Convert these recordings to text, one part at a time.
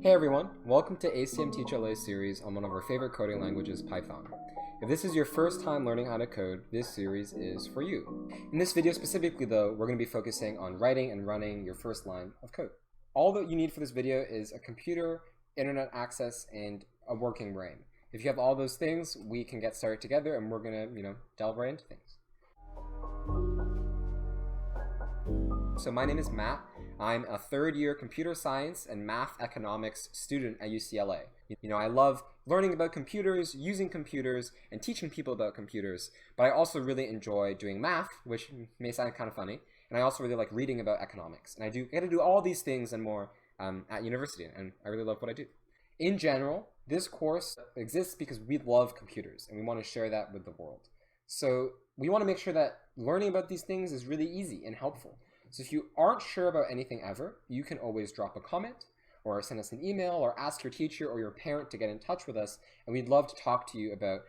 Hey everyone, welcome to ACM Teach LA series on one of our favorite coding languages, Python. If this is your first time learning how to code, this series is for you. In this video specifically though, we're going to be focusing on writing and running your first line of code. All that you need for this video is a computer, internet access, and a working brain. If you have all those things, we can get started together and we're going to, delve right into things. So my name is Matt. I'm a third-year computer science and math economics student at UCLA. I love learning about computers, using computers, and teaching people about computers, but I also really enjoy doing math, which may sound kind of funny, and I also really like reading about economics. And I get to do all these things and more at university, and I really love what I do. In general, this course exists because we love computers, and we want to share that with the world. So we want to make sure that learning about these things is really easy and helpful. So if you aren't sure about anything ever, you can always drop a comment or send us an email or ask your teacher or your parent to get in touch with us, and we'd love to talk to you about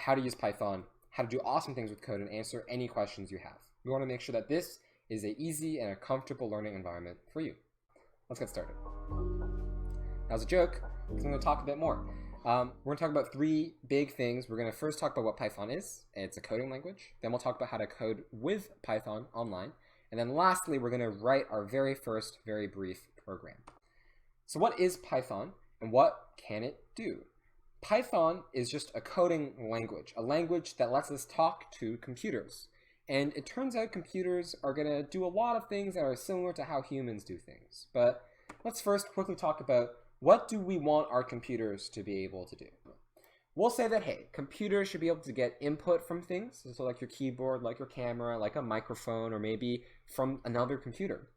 how to use Python, how to do awesome things with code, and answer any questions you have. We want to make sure that this is an easy and a comfortable learning environment for you. Let's get started. That was a joke, because I'm going to talk a bit more. We're going to talk about three big things. We're going to first talk about what Python is. It's a coding language. Then we'll talk about how to code with Python online. And then lastly, we're going to write our very first, very brief program. So what is Python and what can it do? Python is just a coding language, a language that lets us talk to computers. And it turns out computers are going to do a lot of things that are similar to how humans do things. But let's first quickly talk about what do we want our computers to be able to do. We'll say that, hey, computers should be able to get input from things, so like your keyboard, like your camera, like a microphone, or maybe from another computer.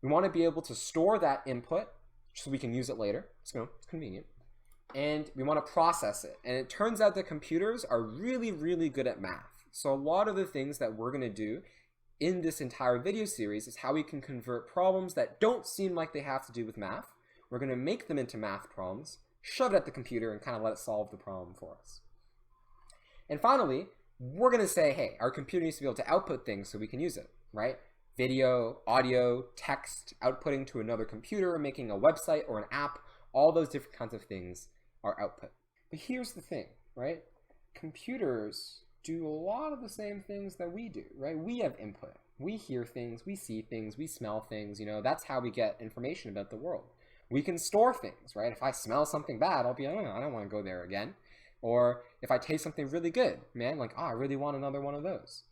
We want to be able to store that input so we can use it later. It's convenient. And we want to process it. And it turns out that computers are really, really good at math. So a lot of the things that we're going to do in this entire video series is how we can convert problems that don't seem like they have to do with math. We're going to make them into math problems, shove it at the computer, and kind of let it solve the problem for us. And finally, we're going to say, hey, our computer needs to be able to output things so we can use it, right? Video, audio, text, outputting to another computer, making a website or an app, all those different kinds of things are output. But here's the thing, right? Computers do a lot of the same things that we do, right? We have input. We hear things, we see things, we smell things, that's how we get information about the world. We can store things, right? If I smell something bad, I'll be like, oh, I don't want to go there again. Or if I taste something really good, man, I really want another one of those.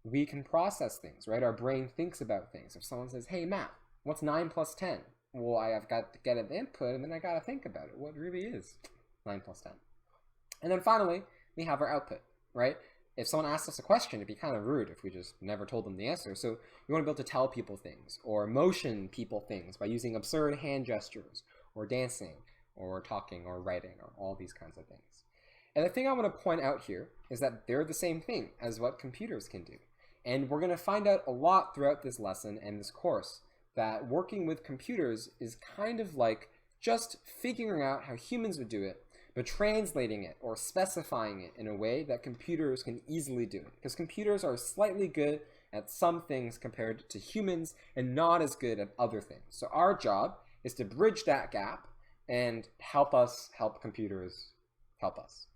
We can process things, right? Our brain thinks about things. If someone says, hey, Matt, what's 9 plus 10? Well, I've got to get an input, and then I got to think about it. What really is 9 plus 10? And then finally, we have our output, right? If someone asks us a question, it'd be kind of rude if we just never told them the answer. So we want to be able to tell people things or motion people things by using absurd hand gestures or dancing or talking or writing or all these kinds of things. And the thing I want to point out here is that they're the same thing as what computers can do. And we're going to find out a lot throughout this lesson and this course that working with computers is kind of like just figuring out how humans would do it, but translating it or specifying it in a way that computers can easily do it. Because computers are slightly good at some things compared to humans and not as good at other things. So our job is to bridge that gap and help us help computers help us.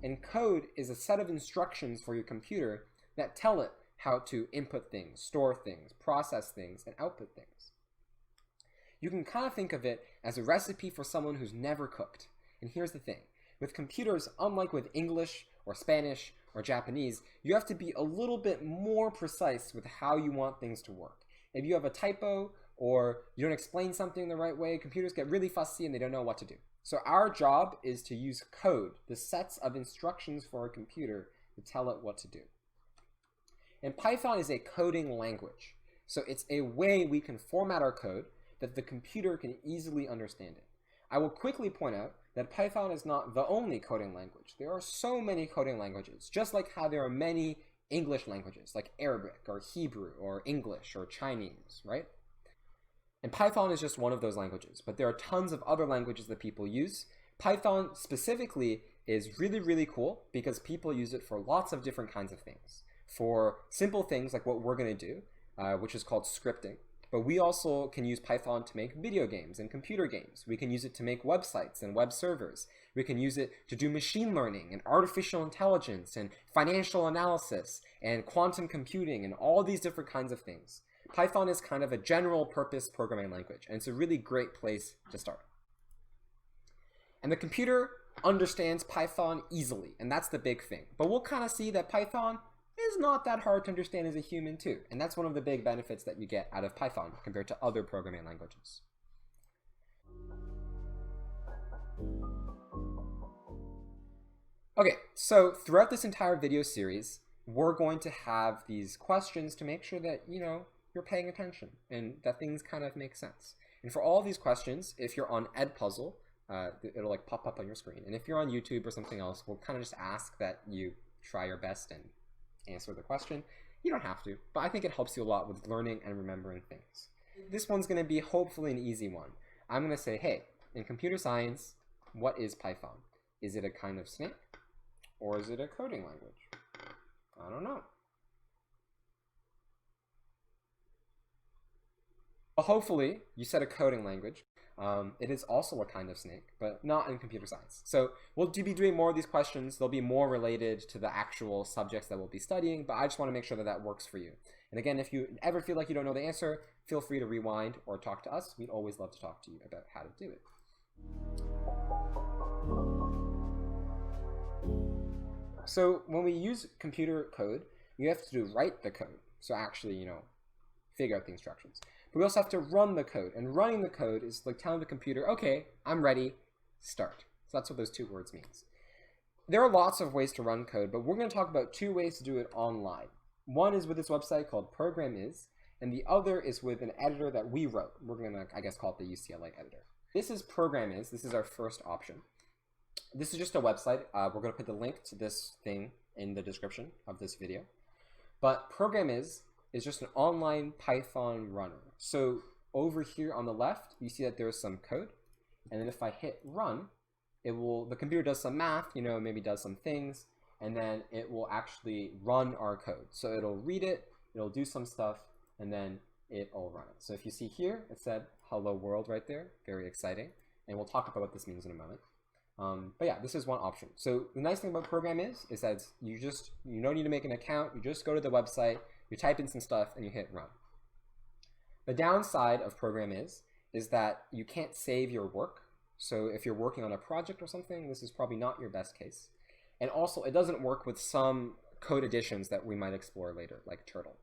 And code is a set of instructions for your computer that tell it how to input things, store things, process things, and output things. You can kind of think of it as a recipe for someone who's never cooked. And here's the thing. With computers, unlike with English or Spanish or Japanese, you have to be a little bit more precise with how you want things to work. If you have a typo or you don't explain something the right way, computers get really fussy and they don't know what to do. So our job is to use code, the sets of instructions for a computer, to tell it what to do. And Python is a coding language. So it's a way we can format our code that the computer can easily understand it. I will quickly point out that Python is not the only coding language. There are so many coding languages, just like how there are many English languages, like Arabic or Hebrew or English or Chinese, right? And Python is just one of those languages, but there are tons of other languages that people use. Python specifically is really, really cool because people use it for lots of different kinds of things. For simple things like what we're going to do, which is called scripting. But we also can use Python to make video games and computer games. We can use it to make websites and web servers. We can use it to do machine learning and artificial intelligence and financial analysis and quantum computing and all these different kinds of things. Python is kind of a general purpose programming language, and it's a really great place to start. And the computer understands Python easily, and that's the big thing. But we'll kind of see that Python is not that hard to understand as a human too, and that's one of the big benefits that you get out of Python compared to other programming languages. Okay, so throughout this entire video series, we're going to have these questions to make sure that, you're paying attention and that things kind of make sense. And for all these questions, if you're on Edpuzzle, it'll like pop up on your screen. And if you're on YouTube or something else, we'll kind of just ask that you try your best and answer the question. You don't have to, but I think it helps you a lot with learning and remembering things. This one's going to be hopefully an easy one. I'm going to say, hey, in computer science, what is Python? Is it a kind of snake? Or is it a coding language? I don't know. Well, hopefully, you said a coding language. It is also a kind of snake, but not in computer science. So we'll be doing more of these questions. They'll be more related to the actual subjects that we'll be studying, but I just want to make sure that that works for you. And again, if you ever feel like you don't know the answer, feel free to rewind or talk to us. We'd always love to talk to you about how to do it. So when we use computer code, you have to write the code. So actually, figure out the instructions. But we also have to run the code. And running the code is like telling the computer, okay, I'm ready, start. So that's what those two words means. There are lots of ways to run code, but we're going to talk about two ways to do it online. One is with this website called ProgramIs, and the other is with an editor that we wrote. We're going to, I guess, call it the UCLA editor. This is ProgramIs. This is our first option. This is just a website. We're going to put the link to this thing in the description of this video. But ProgramIs is just an online Python runner. So over here on the left, you see that there's some code. And then if I hit run, the computer does some math, maybe does some things, and then it will actually run our code. So it'll read it, it'll do some stuff, and then it'll run it. So if you see here, it said hello world right there, very exciting. And we'll talk about what this means in a moment. But yeah, this is one option. So the nice thing about ProgramIs is that you don't need to make an account. You just go to the website, you type in some stuff, and you hit run. The downside of ProgramIs is that you can't save your work. So if you're working on a project or something, this is probably not your best case. And also, it doesn't work with some code additions that we might explore later, like Turtle.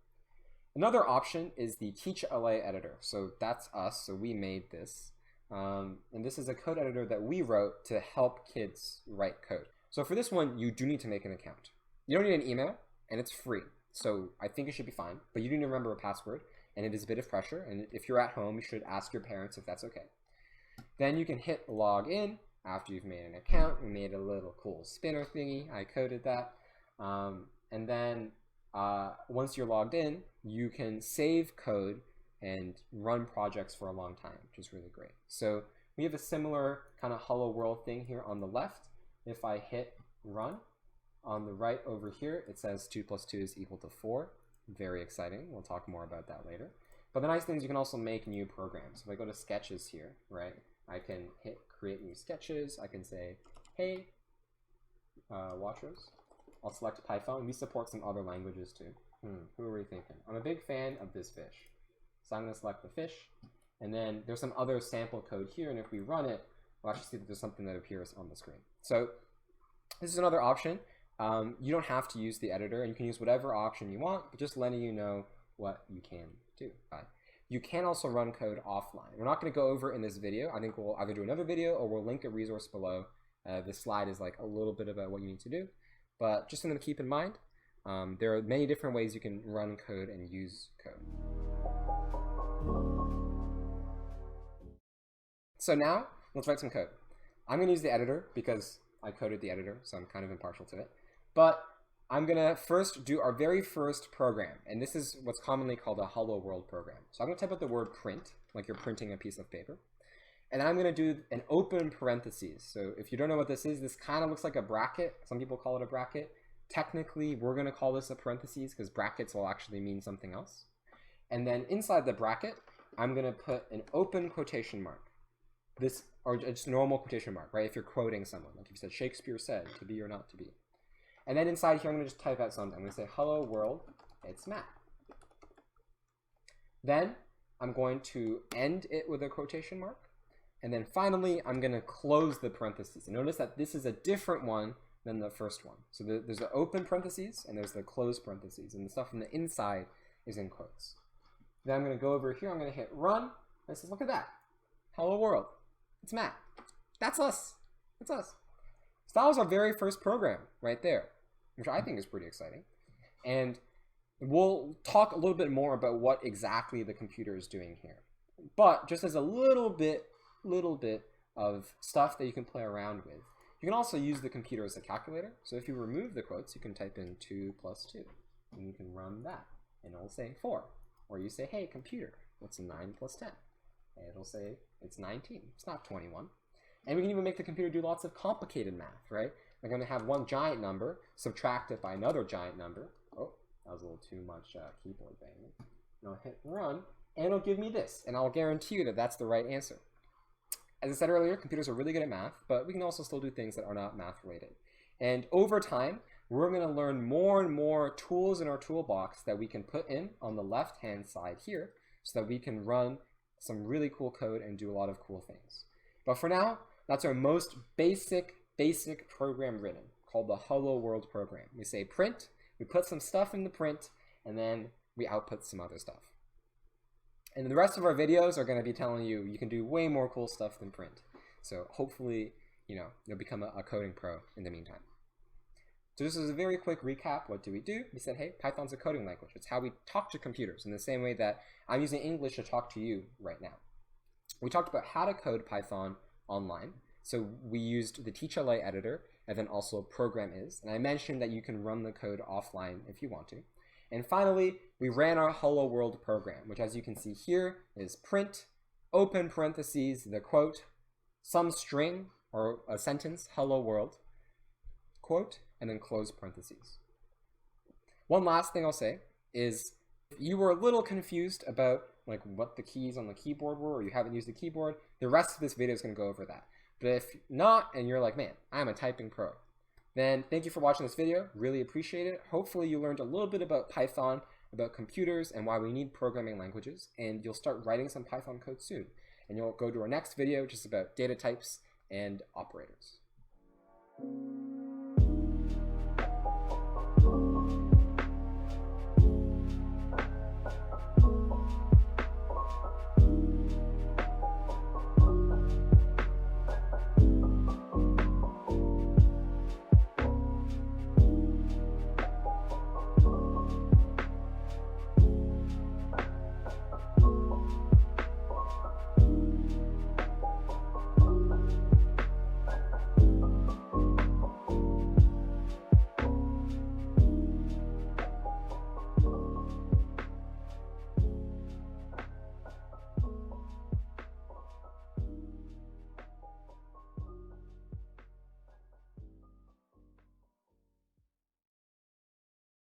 Another option is the TeachLA editor. So that's us. So we made this. And this is a code editor that we wrote to help kids write code. So for this one, you do need to make an account. You don't need an email, and it's free. So I think it should be fine, but you need to remember a password, and it is a bit of pressure. And if you're at home, you should ask your parents if that's okay. Then you can hit log in after you've made an account. We made a little cool spinner thingy. I coded that. And then once you're logged in, you can save code and run projects for a long time, which is really great. So we have a similar kind of hello world thing here on the left. If I hit run, on the right over here, it says 2 + 2 is equal to 4. Very exciting. We'll talk more about that later. But the nice thing is you can also make new programs. If I go to sketches here, right, I can hit create new sketches. I can say, hey, watchers. I'll select Python. We support some other languages too. Who are we thinking? I'm a big fan of this fish. So I'm going to select the fish. And then there's some other sample code here. And if we run it, we'll actually see that there's something that appears on the screen. So this is another option. You don't have to use the editor, and you can use whatever option you want, but just letting you know what you can do. You can also run code offline. We're not going to go over in this video. I think we'll either do another video or we'll link a resource below. This slide is like a little bit about what you need to do, but just something to keep in mind. There are many different ways you can run code and use code. So now let's write some code. I'm going to use the editor because I coded the editor, so I'm kind of impartial to it. But I'm going to first do our very first program, and this is what's commonly called a hello world program. So I'm going to type out the word print, like you're printing a piece of paper. And then I'm going to do an open parentheses. So if you don't know what this is, this kind of looks like a bracket. Some people call it a bracket. Technically, we're going to call this a parentheses because brackets will actually mean something else. And then inside the bracket, I'm going to put an open quotation mark. This, or just normal quotation mark, right? If you're quoting someone, like if you said Shakespeare said, to be or not to be. And then inside here, I'm going to just type out something. I'm going to say, hello world, it's Matt. Then I'm going to end it with a quotation mark. And then finally, I'm going to close the parentheses. And notice that this is a different one than the first one. So there's the open parentheses and there's the closed parentheses. And the stuff on the inside is in quotes. Then I'm going to go over here. I'm going to hit run. And it says, look at that. Hello world. It's Matt. That's us. That's us. So that was our very first program right there, which I think is pretty exciting. And we'll talk a little bit more about what exactly the computer is doing here. But just as a little bit of stuff that you can play around with, you can also use the computer as a calculator. So if you remove the quotes, you can type in 2 plus 2, and you can run that, and it'll say 4. Or you say, hey, computer, what's 9 plus 10? And it'll say it's 19. It's not 21. And we can even make the computer do lots of complicated math, right? I'm going to have one giant number, subtract it by another giant number. Oh, that was a little too much keyboard banging. And I'll hit run, and it'll give me this, and I'll guarantee you that that's the right answer. As I said earlier, computers are really good at math, but we can also still do things that are not math related. And over time, we're going to learn more and more tools in our toolbox that we can put in on the left-hand side here so that we can run some really cool code and do a lot of cool things. But for now, that's our most basic program written, called the Hello World program. We say print, we put some stuff in the print, and then we output some other stuff. And the rest of our videos are going to be telling you you can do way more cool stuff than print. So hopefully, you'll become a coding pro in the meantime. So this is a very quick recap. What do? We said, hey, Python's a coding language. It's how we talk to computers in the same way that I'm using English to talk to you right now. We talked about how to code Python online. So we used the TeachLA editor and then also program is. And I mentioned that you can run the code offline if you want to. And finally, we ran our Hello World program, which as you can see here is print, open parentheses, the quote, some string or a sentence, hello world, quote, and then close parentheses. One last thing I'll say is if you were a little confused about like what the keys on the keyboard were or you haven't used the keyboard, the rest of this video is going to go over that. But if not, and you're like, man, I'm a typing pro, then thank you for watching this video. Really appreciate it. Hopefully you learned a little bit about Python, about computers, and why we need programming languages, and you'll start writing some Python code soon. And you'll go to our next video, which is about data types and operators.